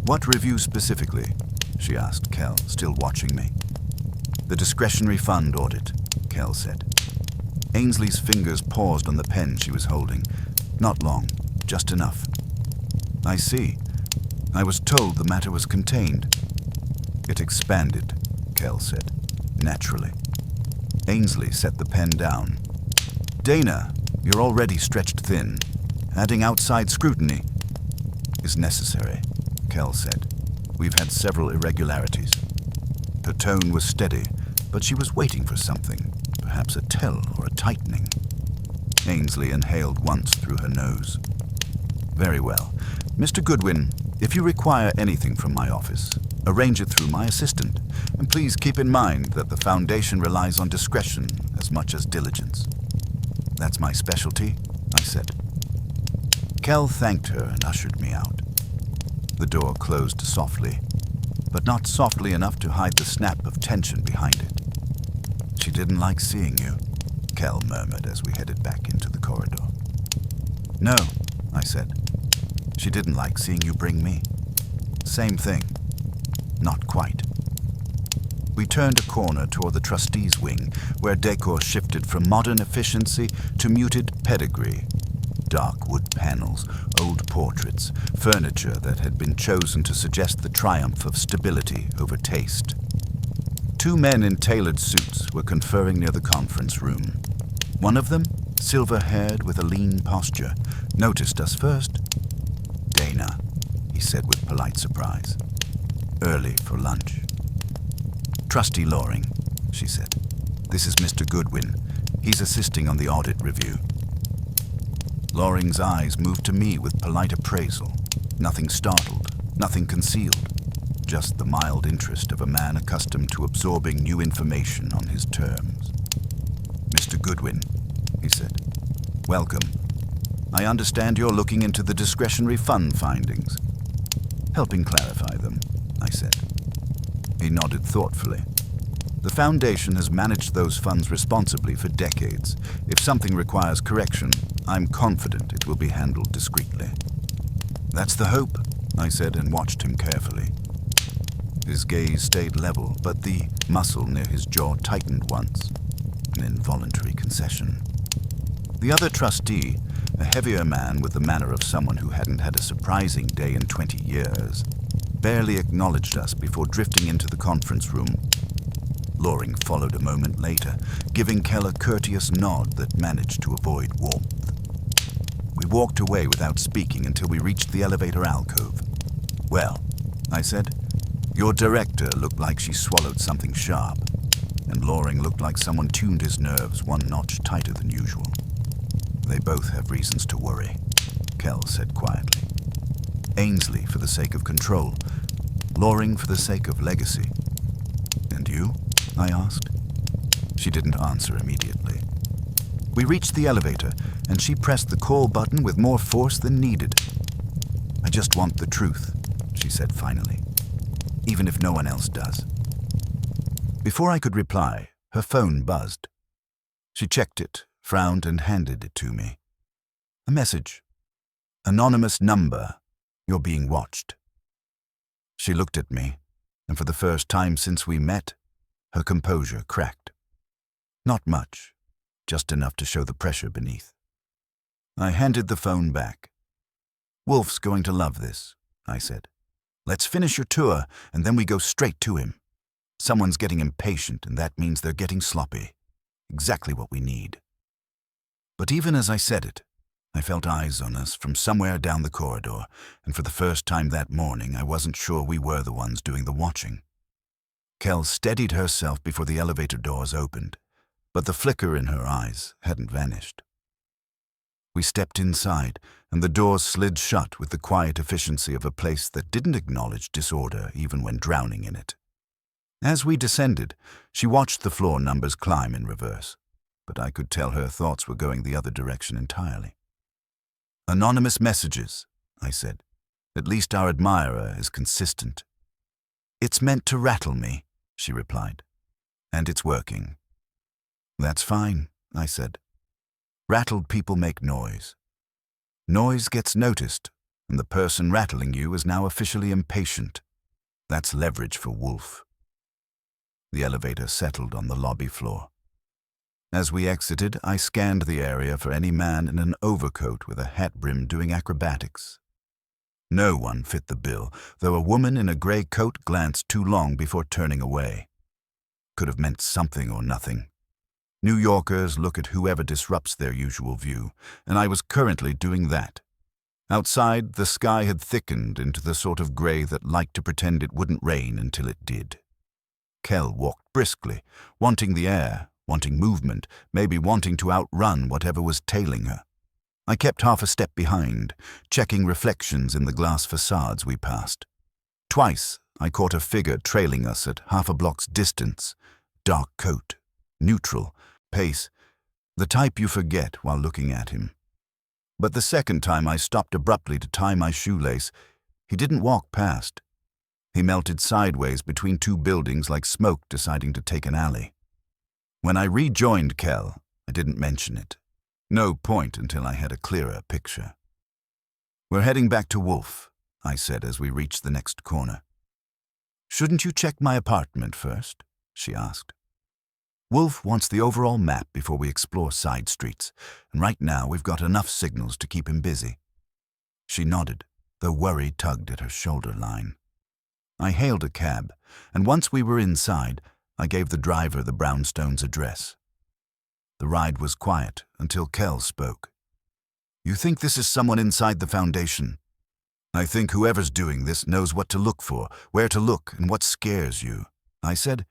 "What review specifically?" she asked Kell, still watching me. "The discretionary fund audit," Kell said. Ainsley's fingers paused on the pen she was holding. Not long, just enough. "I see. I was told the matter was contained." "It expanded," Kell said, naturally. Ainsley set the pen down. "Dana, you're already stretched thin. Adding outside scrutiny is necessary," Kell said. "We've had several irregularities." Her tone was steady, but she was waiting for something, perhaps a tell or a tightening. Ainsley inhaled once through her nose. "Very well. Mr. Goodwin, if you require anything from my office, arrange it through my assistant, and please keep in mind that the Foundation relies on discretion as much as diligence." "That's my specialty," I said. Kell thanked her and ushered me out. The door closed softly, but not softly enough to hide the snap of tension behind it. "She didn't like seeing you," Kell murmured as we headed back into the corridor. "No," I said. "She didn't like seeing you bring me." "Same thing. Not quite." We turned a corner toward the trustees' wing, where decor shifted from modern efficiency to muted pedigree. Dark wood panels, old portraits, furniture that had been chosen to suggest the triumph of stability over taste. Two men in tailored suits were conferring near the conference room. One of them, silver-haired with a lean posture, noticed us first. "Dana," he said with polite surprise. "Early for lunch." "Trustee Loring," she said. "This is Mr. Goodwin. He's assisting on the audit review." Loring's eyes moved to me with polite appraisal. Nothing startled, nothing concealed. Just the mild interest of a man accustomed to absorbing new information on his terms. "Mr. Goodwin," he said. "Welcome. I understand you're looking into the discretionary fund findings." "Helping clarify them," I said. He nodded thoughtfully. "The Foundation has managed those funds responsibly for decades. If something requires correction, I'm confident it will be handled discreetly." "That's the hope," I said and watched him carefully. His gaze stayed level, but the muscle near his jaw tightened once, an involuntary concession. The other trustee, a heavier man with the manner of someone who hadn't had a surprising day in 20 years, barely acknowledged us before drifting into the conference room. Loring followed a moment later, giving Kell a courteous nod that managed to avoid warmth. We walked away without speaking until we reached the elevator alcove. "Well," I said. Your director looked like she swallowed something sharp, and Loring looked like someone tuned his nerves one notch tighter than usual. They both have reasons to worry, Kell said quietly. Ainsley for the sake of control, Loring for the sake of legacy. And you? I asked. She didn't answer immediately. We reached the elevator, and she pressed the call button with more force than needed. I just want the truth, she said finally, even if no one else does. Before I could reply, her phone buzzed. She checked it, frowned, and handed it to me. A message. Anonymous number. You're being watched. She looked at me, and for the first time since we met, her composure cracked. Not much, just enough to show the pressure beneath. I handed the phone back. Wolf's going to love this, I said. Let's finish your tour, and then we go straight to him. Someone's getting impatient, and that means they're getting sloppy. Exactly what we need. But even as I said it, I felt eyes on us from somewhere down the corridor, and for the first time that morning I wasn't sure we were the ones doing the watching. Kell steadied herself before the elevator doors opened, but the flicker in her eyes hadn't vanished. We stepped inside, and the doors slid shut with the quiet efficiency of a place that didn't acknowledge disorder even when drowning in it. As we descended, she watched the floor numbers climb in reverse, but I could tell her thoughts were going the other direction entirely. Anonymous messages, I said. At least our admirer is consistent. It's meant to rattle me, she replied. And it's working. That's fine, I said. Rattled people make noise. Noise gets noticed, and the person rattling you is now officially impatient. That's leverage for Wolfe. The elevator settled on the lobby floor. As we exited, I scanned the area for any man in an overcoat with a hat brim doing acrobatics. No one fit the bill, though a woman in a gray coat glanced too long before turning away. Could have meant something or nothing. New Yorkers look at whoever disrupts their usual view, and I was currently doing that. Outside, the sky had thickened into the sort of gray that liked to pretend it wouldn't rain until it did. Kell walked briskly, wanting the air, wanting movement, maybe wanting to outrun whatever was tailing her. I kept half a step behind, checking reflections in the glass facades we passed. Twice, I caught a figure trailing us at half a block's distance. Dark coat, neutral, pace, the type you forget while looking at him. But the second time I stopped abruptly to tie my shoelace, he didn't walk past. He melted sideways between two buildings like smoke deciding to take an alley. When I rejoined Kell, I didn't mention it. No point until I had a clearer picture. We're heading back to Wolfe, I said as we reached the next corner. Shouldn't you check my apartment first? She asked. Wolfe wants the overall map before we explore side streets, and right now we've got enough signals to keep him busy. She nodded, though worry tugged at her shoulder line. I hailed a cab, and once we were inside, I gave the driver the brownstone's address. The ride was quiet until Kell spoke. You think this is someone inside the Foundation? I think whoever's doing this knows what to look for, where to look, and what scares you. I said,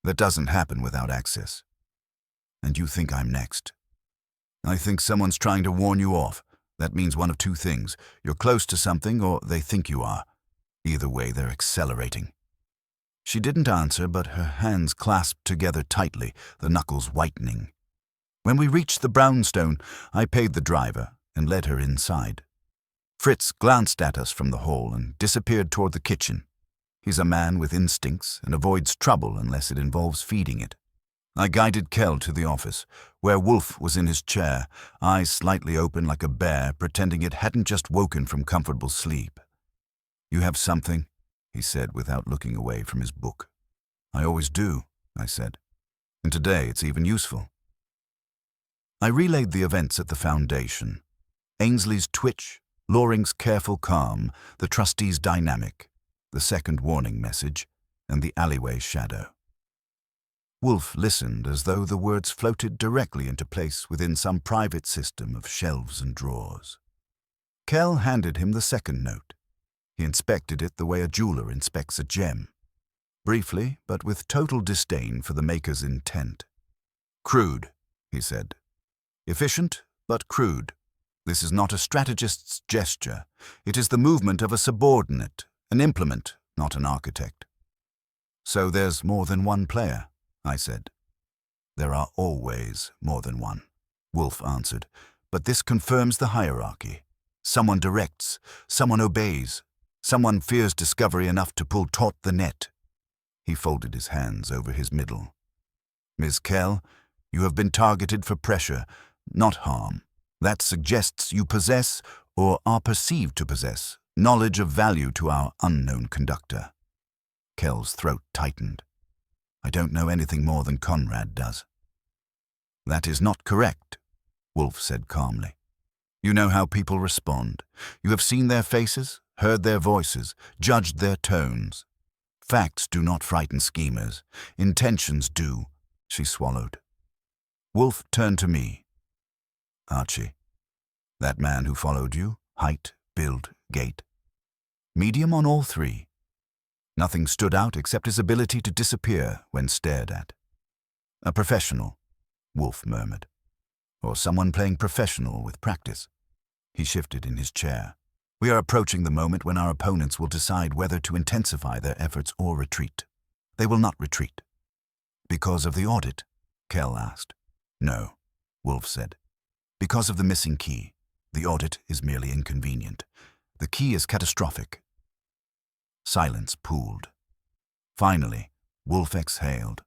that doesn't happen without access. And you think I'm next? I think someone's trying to warn you off. That means one of two things. You're close to something or they think you are. Either way, they're accelerating. She didn't answer, but her hands clasped together tightly, the knuckles whitening. When we reached the brownstone, I paid the driver and led her inside. Fritz glanced at us from the hall and disappeared toward the kitchen. He's a man with instincts and avoids trouble unless it involves feeding it. I guided Kell to the office, where Wolfe was in his chair, eyes slightly open like a bear, pretending it hadn't just woken from comfortable sleep. You have something? He said without looking away from his book. I always do, I said. And today it's even useful. I relayed the events at the Foundation. Ainsley's twitch, Loring's careful calm, the trustee's dynamic, the second warning message, and the alleyway shadow. Wolfe listened as though the words floated directly into place within some private system of shelves and drawers. Kell handed him the second note. He inspected it the way a jeweler inspects a gem. Briefly, but with total disdain for the maker's intent. "Crude," he said. "Efficient, but crude. This is not a strategist's gesture. It is the movement of a subordinate, an implement, not an architect." "So there's more than one player," I said. "There are always more than one," Wolfe answered, "but this confirms the hierarchy. Someone directs, someone obeys, someone fears discovery enough to pull taut the net." He folded his hands over his middle. "Ms. Kell, you have been targeted for pressure, not harm. That suggests you possess, or are perceived to possess, knowledge of value to our unknown conductor." Kell's throat tightened. "I don't know anything more than Conrad does." "That is not correct," Wolfe said calmly. "You know how people respond. You have seen their faces, heard their voices, judged their tones. Facts do not frighten schemers. Intentions do." She swallowed. Wolfe turned to me. "Archie, that man who followed you, height, build, gait. Medium on all three. Nothing stood out except his ability to disappear when stared at." "A professional," Wolfe murmured. "Or someone playing professional with practice." He shifted in his chair. "We are approaching the moment when our opponents will decide whether to intensify their efforts or retreat. They will not retreat." "Because of the audit?" Kell asked. "No," Wolfe said. "Because of the missing key. The audit is merely inconvenient. The key is catastrophic." Silence pooled. Finally, Wolfe exhaled.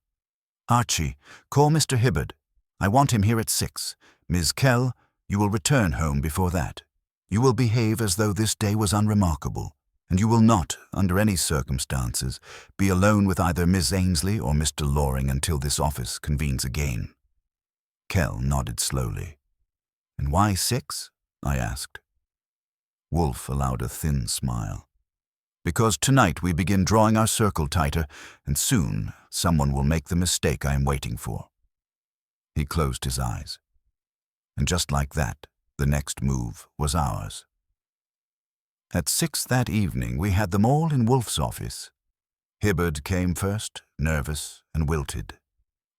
"Archie, call Mr. Hibbard. I want him here at 6. Ms. Kell, you will return home before that. You will behave as though this day was unremarkable, and you will not, under any circumstances, be alone with either Miss Ainsley or Mr. Loring until this office convenes again." Kell nodded slowly. "And why 6? I asked. Wolfe allowed a thin smile. "Because tonight we begin drawing our circle tighter, and soon someone will make the mistake I am waiting for." He closed his eyes. And just like that, the next move was ours. At 6 that evening, we had them all in Wolfe's office. Hibbard came first, nervous and wilted.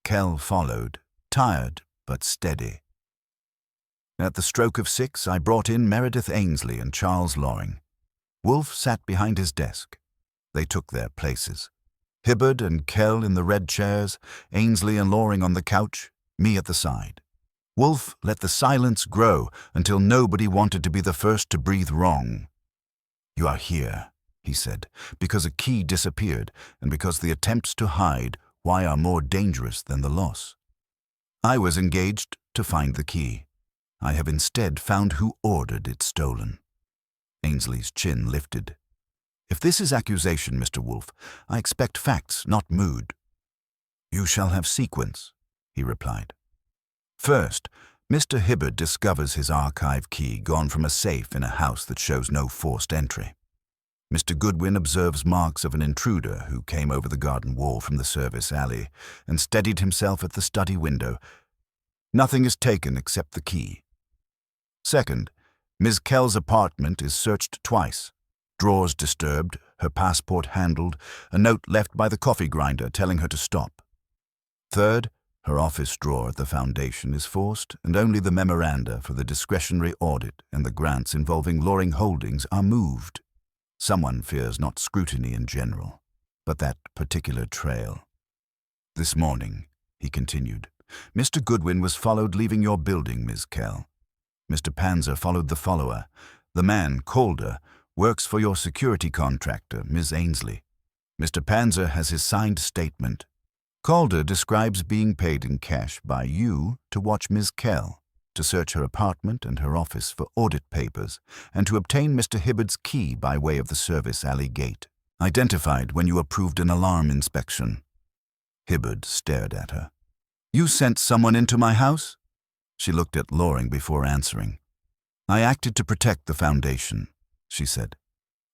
Kell followed, tired but steady. At the stroke of 6, I brought in Meredith Ainsley and Charles Loring. Wolfe sat behind his desk. They took their places. Hibbard and Kell in the red chairs, Ainsley and Loring on the couch, me at the side. Wolfe let the silence grow until nobody wanted to be the first to breathe wrong. "You are here," he said, "because a key disappeared, and because the attempts to hide why are more dangerous than the loss. I was engaged to find the key. I have instead found who ordered it stolen." Ainsley's chin lifted. "If this is accusation, Mr. Wolfe, I expect facts, not mood." "You shall have sequence," he replied. "First, Mr. Hibbard discovers his archive key gone from a safe in a house that shows no forced entry. Mr. Goodwin observes marks of an intruder who came over the garden wall from the service alley and steadied himself at the study window. Nothing is taken except the key. Second, Ms. Kell's apartment is searched twice. Drawers disturbed, her passport handled, a note left by the coffee grinder telling her to stop. Third, her office drawer at the foundation is forced, and only the memoranda for the discretionary audit and the grants involving Loring Holdings are moved. Someone fears not scrutiny in general, but that particular trail. This morning," he continued, "Mr. Goodwin was followed leaving your building, Ms. Kell. Mr. Panzer followed the follower. The man, Calder, works for your security contractor, Ms. Ainsley. Mr. Panzer has his signed statement. Calder describes being paid in cash by you to watch Ms. Kell, to search her apartment and her office for audit papers, and to obtain Mr. Hibbard's key by way of the service alley gate, identified when you approved an alarm inspection." Hibbard stared at her. "You sent someone into my house?" She looked at Loring before answering. "I acted to protect the foundation," she said.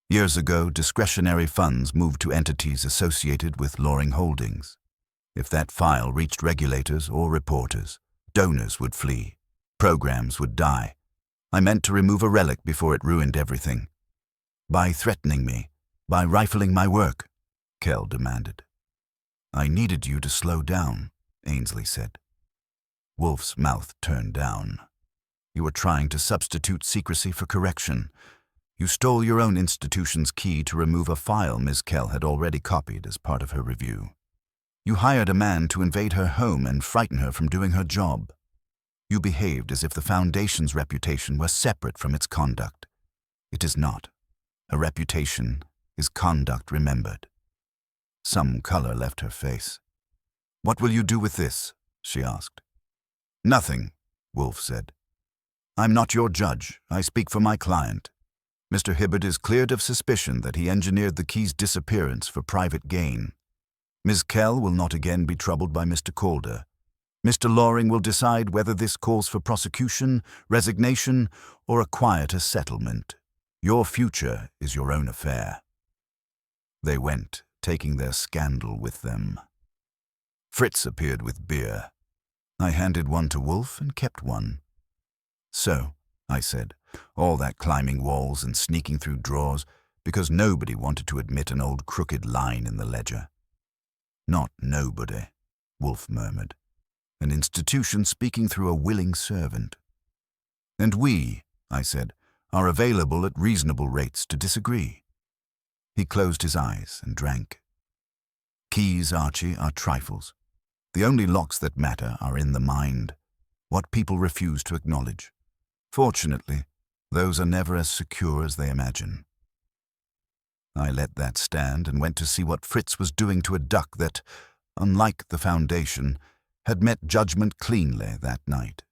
"Years ago, discretionary funds moved to entities associated with Loring Holdings. If that file reached regulators or reporters, donors would flee. Programs would die. I meant to remove a relic before it ruined everything." By threatening me, by rifling my work, Kell demanded. I needed you to slow down, Ainsley said. Wolfe's mouth turned down. You were trying to substitute secrecy for correction. You stole your own institution's key to remove a file Ms. Kell had already copied as part of her review. You hired a man to invade her home and frighten her from doing her job. You behaved as if the Foundation's reputation were separate from its conduct. It is not. A reputation is conduct remembered. Some color left her face. What will you do with this? She asked. Nothing, Wolfe said. I'm not your judge. I speak for my client. Mr. Hibbert is cleared of suspicion that he engineered the key's disappearance for private gain. Ms. Kell will not again be troubled by Mr. Calder. Mr. Loring will decide whether this calls for prosecution, resignation, or a quieter settlement. Your future is your own affair. They went, taking their scandal with them. Fritz appeared with beer. I handed one to Wolfe and kept one. So, I said, all that climbing walls and sneaking through drawers because nobody wanted to admit an old crooked line in the ledger. Not nobody, Wolfe murmured. An institution speaking through a willing servant. And we, I said, are available at reasonable rates to disagree. He closed his eyes and drank. Keys, Archie, are trifles. The only locks that matter are in the mind, what people refuse to acknowledge. Fortunately, those are never as secure as they imagine. I let that stand and went to see what Fritz was doing to a duck that, unlike the Foundation, had met judgment cleanly that night.